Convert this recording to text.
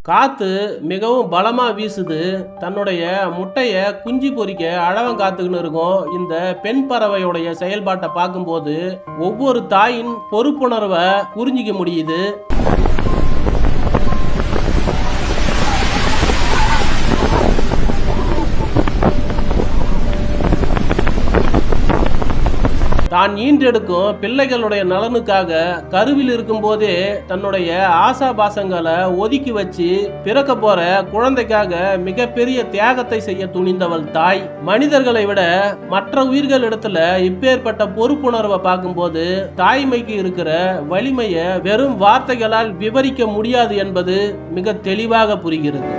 காத்து மிகவும் பலமா வீசுது. தன்னுடைய முட்டைய குஞ்சு பொரிக்க அழவம் காத்துக்கின்னு இருக்கும். இந்த பெண் பறவையுடைய செயல்பாட்டை பார்க்கும்போது ஒவ்வொரு தாயின் பொறுப்புணர்வை புரிஞ்சிக்க முடியுது. தான் ஈன்றெடுக்கும் பிள்ளைகளுடைய நலனுக்காக கருவில் இருக்கும் போதே தன்னுடைய ஆசாபாசங்களை ஒதுக்கி வச்சு பிறக்க போற குழந்தைக்காக மிகப்பெரிய தியாகத்தை செய்ய துணிந்தவள் தாய். மனிதர்களை விட மற்ற உயிர்கள் இடத்துல இப்பேற்பட்ட பொறுப்புணர்வை பார்க்கும்போது தாய்மைக்கு இருக்கிற வலிமையை வெறும் வார்த்தைகளால் விவரிக்க முடியாது என்பது மிக தெளிவாக புரிகிறது.